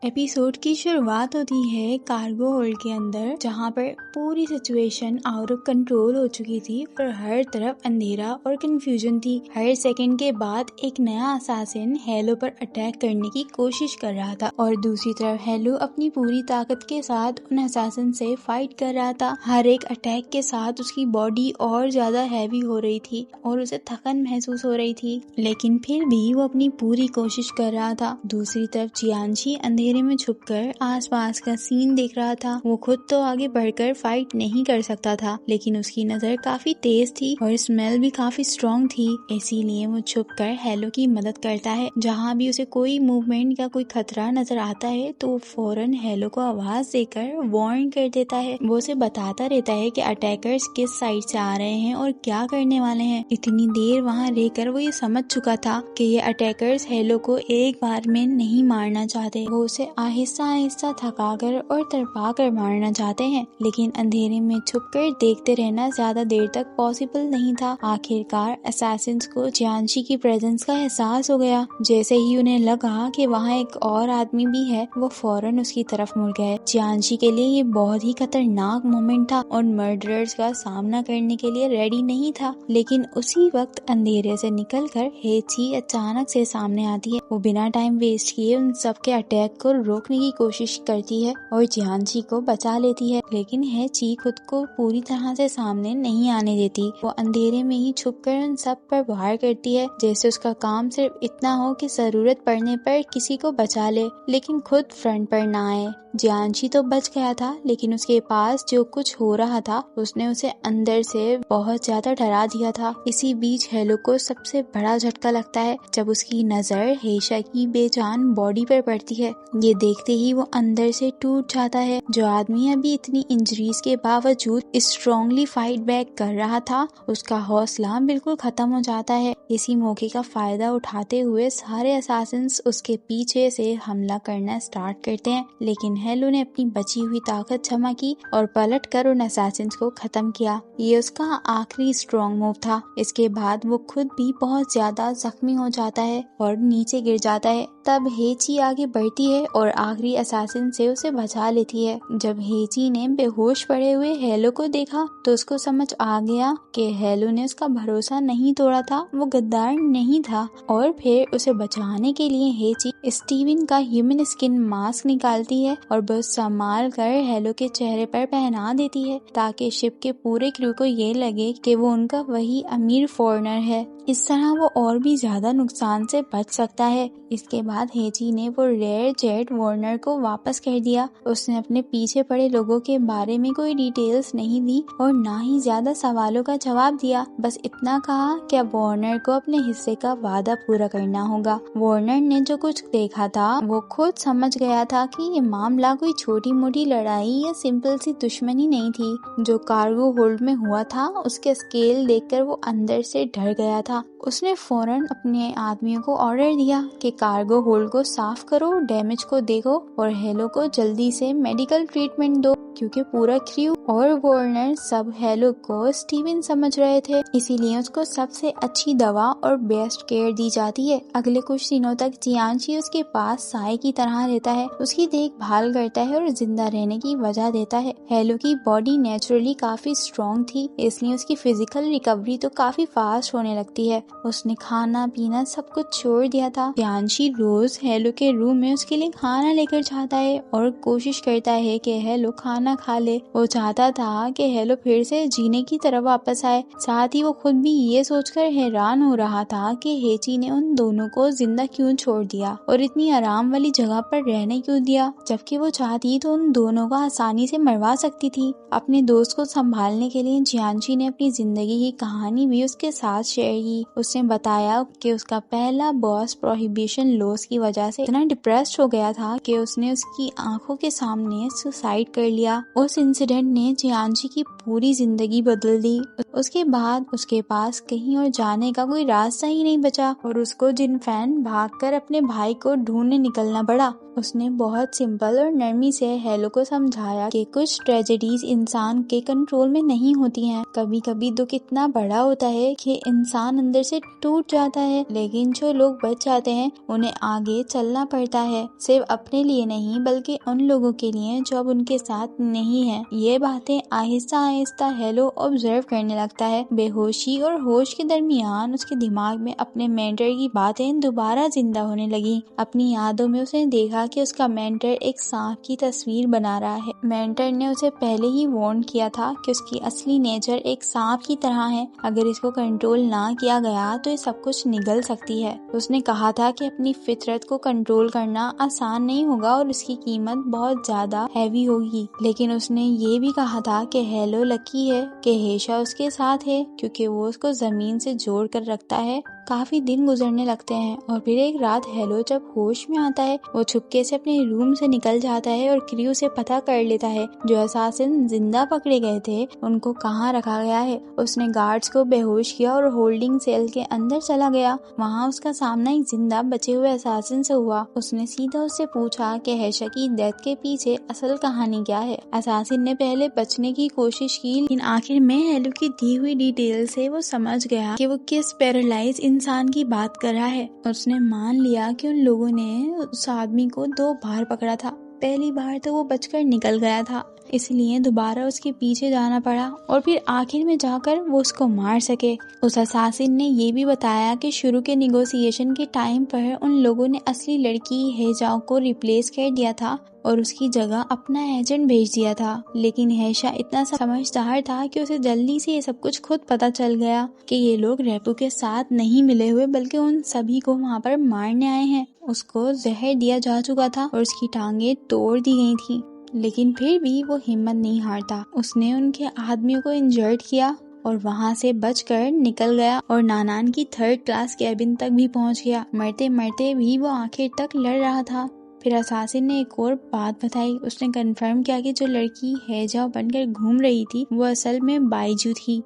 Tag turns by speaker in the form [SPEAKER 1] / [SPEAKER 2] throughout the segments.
[SPEAKER 1] Episode की शुरुआत होती है कार्गो होल्ड के अंदर, जहाँ पर पूरी सिचुएशन आउट ऑफ कंट्रोल हो चुकी थी और हर तरफ अंधेरा और कंफ्यूजन थी। हर सेकंड के बाद एक नया असासिन हेलो पर अटैक करने की कोशिश कर रहा था और दूसरी तरफ हेलो अपनी पूरी ताकत के साथ उन असासिन से फाइट कर रहा था। हर एक अटैक के साथ उसकी बॉडी और ज्यादा हैवी हो रही थी और उसे थकन महसूस हो रही थी, लेकिन फिर भी वो अपनी पूरी कोशिश कर रहा था। दूसरी तरफ जियांशी अंधेरे में छुपकर आसपास का सीन देख रहा था। वो खुद तो आगे बढ़कर फाइट नहीं कर सकता था, लेकिन उसकी नजर काफी तेज थी और स्मेल भी काफी स्ट्रॉन्ग थी, इसीलिए वो छुपकर हेलो की मदद करता है। जहाँ भी उसे कोई मूवमेंट या कोई खतरा नजर आता है तो वो फौरन हेलो को आवाज देकर वार्न कर देता है। वो उसे बताता रहता है कि अटैकर्स किस साइड से आ रहे हैं और क्या करने वाले हैं। इतनी देर वहाँ रहकर वो ये समझ चुका था कि ये अटैकर्स हेलो को एक बार में नहीं मारना चाहते। वो उसे आहिस्ता आहिस्ता थकाकर और तड़पा कर मारना चाहते हैं, लेकिन अंधेरे में छुपकर देखते रहना ज्यादा देर तक पॉसिबल नहीं था। आखिरकार असैसिन्स को जियांशी की प्रेजेंस का एहसास हो गया। जैसे ही उन्हें लगा कि वहाँ एक और आदमी भी है, वो फौरन उसकी तरफ मुड़ गए। जियांशी के लिए ये बहुत ही खतरनाक मोमेंट था और मर्डरर्स का सामना करने के लिए रेडी नहीं था, लेकिन उसी वक्त अंधेरे से निकलकर हेची अचानक से सामने आती है। वो बिना टाइम वेस्ट किए उन सबके अटैक को रोकने की कोशिश करती है और जियांशी को बचा लेती है, लेकिन हेची खुद को पूरी तरह से सामने नहीं आने देती। वो अंधेरे में ही छुपकर उन सब पर वार करती है, जैसे उसका काम सिर्फ इतना हो कि जरूरत पड़ने पर किसी को बचा ले, लेकिन खुद फ्रंट पर ना आए। जियांशी तो बच गया था, लेकिन उसके पास जो कुछ हो रहा था उसने उसे अंदर से बहुत ज्यादा डरा दिया था। इसी बीच हेलो को सबसे बड़ा झटका लगता है जब उसकी नजर हेशा की बेजान बॉडी पर पड़ती है। ये देखते ही वो अंदर से टूट जाता है। जो आदमी अभी इतनी इंजरीज के बावजूद स्ट्रांगली फाइट बैक कर रहा था, उसका हौसला बिल्कुल खत्म हो जाता है। इसी मौके का फायदा उठाते हुए सारे असासिन्स उसके पीछे से हमला करना स्टार्ट करते हैं, लेकिन हेलो ने अपनी बची हुई ताकत जमा की और पलट कर उन असासिन्स को खत्म किया। ये उसका आखिरी स्ट्रॉन्ग मूव था। इसके बाद वो खुद भी बहुत ज्यादा जख्मी हो जाता है और नीचे गिर जाता है। तब हेची आगे बढ़ती है और आखिरी असासिन से उसे बचा लेती है। जब हेची ने बेहोश पड़े हुए हेलो को देखा तो उसको समझ आ गया कि हेलो ने उसका भरोसा नहीं तोड़ा था, वो गद्दार नहीं था। और फिर उसे बचाने के लिए हेची स्टीवन का ह्यूमन स्किन मास्क निकालती है और बस संभाल कर हेलो के चेहरे पर पहना देती है, ताकि शिप के पूरे क्रू को ये लगे कि वो उनका वही अमीर फॉरेनर है। इस तरह वो और भी ज्यादा नुकसान से बच सकता है। इसके बाद हेची ने वो रेयर जेट वार्नर को वापस कर दिया। उसने अपने पीछे पड़े लोगों के बारे में कोई डिटेल्स नहीं दी और ना ही ज्यादा सवालों का जवाब दिया। बस इतना कहा कि अब वार्नर को अपने हिस्से का वादा पूरा करना होगा। वार्नर ने जो कुछ देखा था वो खुद समझ गया था कि ये मामला कोई छोटी मोटी लड़ाई या सिंपल सी दुश्मनी नहीं थी। जो कार्गो होल्ड में हुआ था उसके स्केल देखकर वो अंदर से डर गया था। उसने फौरन अपने आदमियों को ऑर्डर दिया कि कार्गो होल्ड को साफ करो, डैमेज को देखो और हेलो को जल्दी से मेडिकल ट्रीटमेंट दो, क्योंकि पूरा क्रू और वार्नर सब हेलो को स्टीवन समझ रहे थे, इसीलिए उसको सबसे अच्छी दवा और बेस्ट केयर दी जाती है। अगले कुछ दिनों तक जियांशी उसके पास साय की तरह रहता है, उसकी देखभाल करता है और जिंदा रहने की वजह देता है। हेलो की बॉडी नेचुरली काफी स्ट्रॉन्ग थी, इसलिए उसकी फिजिकल रिकवरी तो काफी फास्ट होने लगती है। उसने खाना पीना सब कुछ छोड़ दिया था। जियांशी रोज हेलो के रूम में उसके लिए खाना लेकर जाता है और कोशिश करता है कि हेलो खाना खा ले। वो चाहता था कि हेलो फिर से जीने की तरफ वापस आए। साथ ही वो खुद भी ये सोचकर हैरान हो रहा था कि हेची ने उन दोनों को जिंदा क्यों छोड़ दिया और इतनी आराम वाली जगह पर रहने क्यों दिया, जबकि वो चाहती तो उन दोनों को आसानी से मरवा सकती थी। अपने दोस्त को संभालने के लिए जियांशी ने अपनी जिंदगी की कहानी भी उसके साथ शेयर की। उसने बताया कि उसका पहला बॉस प्रोहिबिशन लॉस की वजह से इतना डिप्रेस्ड हो गया था कि उसने उसकी आंखों के सामने सुसाइड कर लिया। उस इंसिडेंट ने जियांशी की पूरी जिंदगी बदल दी। उसके बाद उसके पास कहीं और जाने का कोई रास्ता ही नहीं बचा और उसको जिन फैन भागकर अपने भाई को ढूंढने निकलना पड़ा। उसने बहुत सिंपल और नरमी से हेलो को समझाया कि कुछ ट्रेजेडीज इंसान के कंट्रोल में नहीं होती हैं। कभी कभी दुख इतना बड़ा होता है कि इंसान अंदर से टूट जाता है, लेकिन जो लोग बच जाते हैं उन्हें आगे चलना पड़ता है, सिर्फ अपने लिए नहीं बल्कि उन लोगों के लिए जो अब उनके साथ नहीं है। ये बातें आहिस्ता आहिस्ता हेलो ऑब्जर्व करने लगता है। बेहोशी और होश के दरमियान उसके दिमाग में अपने मेंटर की बातें दोबारा जिंदा होने लगी। अपनी यादों में उसने देखा कि उसका मेंटर एक सांप की तस्वीर बना रहा है। मेंटर ने उसे पहले ही वार्न किया था कि उसकी असली नेचर एक सांप की तरह है, अगर इसको कंट्रोल ना किया गया तो ये सब कुछ निगल सकती है। उसने कहा था कि अपनी फितरत को कंट्रोल करना आसान नहीं होगा और उसकी कीमत बहुत ज्यादा हैवी होगी, लेकिन उसने ये भी कहा था कि हेलो लकी है कि हेशा उसके साथ है, क्योंकि वो उसको जमीन से जोड़ कर रखता है। काफी दिन गुजरने लगते हैं और फिर एक रात हेलो जब होश में आता है, वो छुपके से अपने रूम से निकल जाता है और क्रू से पता कर लेता है जो असासिन जिंदा पकड़े गए थे उनको कहाँ रखा गया है। उसने गार्ड्स को बेहोश किया और होल्डिंग सेल के अंदर चला गया। वहाँ उसका सामना एक जिंदा बचे हुए असासिन से हुआ। उसने सीधा उससे पूछा कि हेशा की डेथ के पीछे असल कहानी क्या है। असासिन ने पहले बचने की कोशिश की, लेकिन आखिर में हेलो की दी हुई डिटेल से वो समझ गया कि वो किस पैरालाइज इंसान की बात कर रहा है। उसने मान लिया कि उन लोगों ने उस आदमी को 2 बार पकड़ा था। पहली बार तो वो बचकर निकल गया था, इसलिए दोबारा उसके पीछे जाना पड़ा और फिर आखिर में जाकर वो उसको मार सके। उस असासिन ने ये भी बताया कि शुरू के निगोसिएशन के टाइम पर उन लोगों ने असली लड़की हेजाओ को रिप्लेस कर दिया था और उसकी जगह अपना एजेंट भेज दिया था, लेकिन हेशा इतना समझदार था कि उसे जल्दी से ये सब कुछ खुद पता चल गया कि ये लोग रेपू के साथ नहीं मिले हुए बल्कि उन सभी को वहाँ पर मारने आए हैं। उसको जहर दिया जा चुका था और उसकी टांगे तोड़ दी गई थी, लेकिन फिर भी वो हिम्मत नहीं हारता। उसने उनके आदमियों को इंजर्ड किया और वहाँ से बचकर निकल गया और नानान की 3rd क्लास कैबिन तक भी पहुँच गया। मरते मरते भी वो आखिर तक लड़ रहा था। फिर असासिन ने एक और बात बताई। उसने कंफर्म किया कि जो लड़की हेजाओ बनकर घूम रही थी वो असल में बाइजू थी।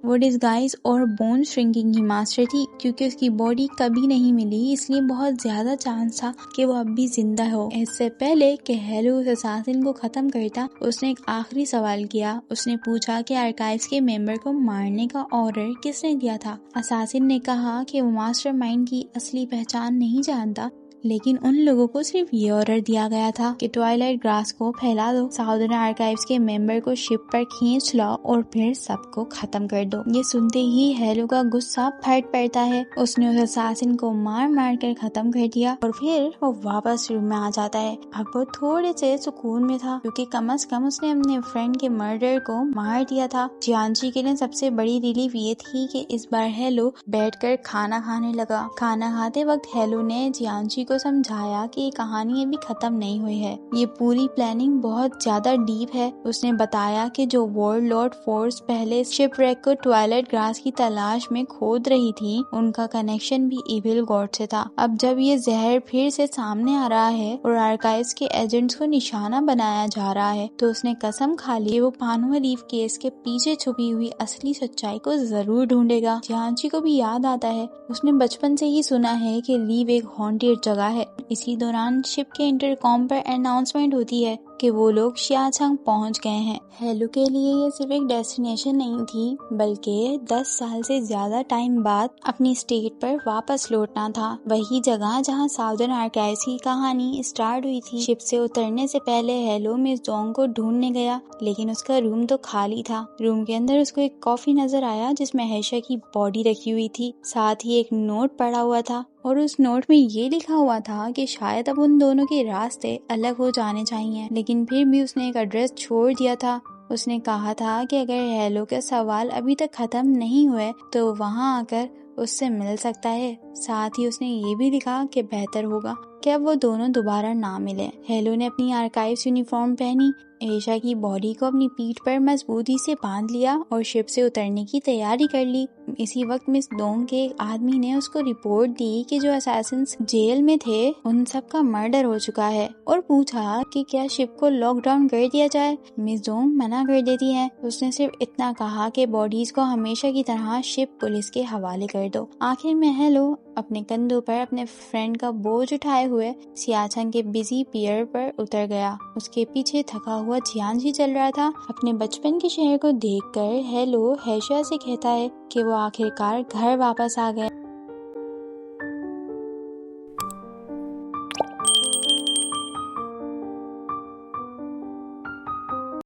[SPEAKER 1] वो डिस्गाइज और बोन श्रिंकिंग की मास्टर थी। क्योंकि उसकी बॉडी कभी नहीं मिली, इसलिए बहुत ज्यादा चांस था कि वो अब भी जिंदा हो। इससे पहले कि हेलो उस असासिन को खत्म करता, उसने एक आखिरी सवाल किया। उसने पूछा कि आर्काइव्स के मेंबर को मारने का ऑर्डर किसने दिया था। असासिन ने कहा कि वो मास्टरमाइंड की असली पहचान नहीं जानता, लेकिन उन लोगों को सिर्फ ये ऑर्डर दिया गया था कि ट्वाइलाइट ग्रास को फैला दो, साउदर्न आर्काइव्स के मेंबर को शिप पर खींच लाओ और फिर सबको खत्म कर दो। ये सुनते ही हेलो का गुस्सा फट पड़ता है। उसने उस असासिन को मार मार कर खत्म कर दिया और फिर वो वापस रूम में आ जाता है। अब वो थोड़े से सुकून में था, क्योंकि कम से कम उसने अपने फ्रेंड के मर्डर को मार दिया था। जियांची के लिए सबसे बड़ी रिलीफ ये थी कि इस बार हेलो बैठकर खाना खाने लगा। खाना खाते वक्त हेलो ने जियांची को समझाया कि ये कहानी अभी खत्म नहीं हुई है, ये पूरी प्लानिंग बहुत ज्यादा डीप है। उसने बताया कि जो वर्ल्ड लॉर्ड फोर्स पहले शिपरेक को ट्वाइलाइट ग्रास की तलाश में खोद रही थी, उनका कनेक्शन भी इविल गॉड से था। अब जब ये जहर फिर से सामने आ रहा है और आर्काइव्स के एजेंट्स को निशाना बनाया जा रहा है, तो उसने कसम खा ली वो पानुआ रीफ केस के पीछे छुपी हुई असली सच्चाई को जरूर ढूंढेगा। जियांची को भी याद आता है, उसने बचपन से ही सुना है कि रीफ एक हॉन्टेड जगह है। इसी दौरान शिप के इंटरकॉम पर अनाउंसमेंट होती है कि वो लोग शियाचंग पहुंच गए हैं। हेलो के लिए ये सिर्फ एक डेस्टिनेशन नहीं थी, बल्कि 10 साल से ज्यादा टाइम बाद अपनी स्टेट पर वापस लौटना था। वही जगह जहां साउदर्न आर्काइव्स की कहानी स्टार्ट हुई थी। शिप से उतरने से पहले हेलो मिस जोंग को ढूंढने गया, लेकिन उसका रूम तो खाली था। रूम के अंदर उसको एक कॉफी नजर आया जिसमें हेशा की बॉडी रखी हुई थी। साथ ही एक नोट पड़ा हुआ था और उस नोट में ये लिखा हुआ था कि शायद अब उन दोनों के रास्ते अलग हो जाने चाहिए, लेकिन फिर भी उसने एक एड्रेस छोड़ दिया था। उसने कहा था कि अगर हेलो के सवाल अभी तक खत्म नहीं हुए तो वहां आकर उससे मिल सकता है। साथ ही उसने ये भी लिखा कि बेहतर होगा कि अब वो दोनों दोबारा ना मिले। हेलो ने अपनी आर्काइव्स यूनिफॉर्म पहनी, हेशा की बॉडी को अपनी पीठ पर मजबूती से बांध लिया और शिप से उतरने की तैयारी कर ली। इसी वक्त मिस दोंग के एक आदमी ने उसको रिपोर्ट दी कि जो असैसिन्स जेल में थे उन सब का मर्डर हो चुका है और पूछा कि क्या शिप को लॉकडाउन कर दिया जाए। मिस दोंग मना कर देती है। उसने सिर्फ इतना कहा कि बॉडीज को हमेशा की तरह शिप पुलिस के हवाले कर दो। आखिर में हेलो अपने कंधों पर अपने फ्रेंड का बोझ उठाए हुए सियाचन के बिजी पियर पर उतर गया। उसके पीछे थका हुआ जियांजी चल रहा था। अपने बचपन के शहर को देखकर हेलो हेशा से कहता है कि वो आखिरकार घर वापस आ गया।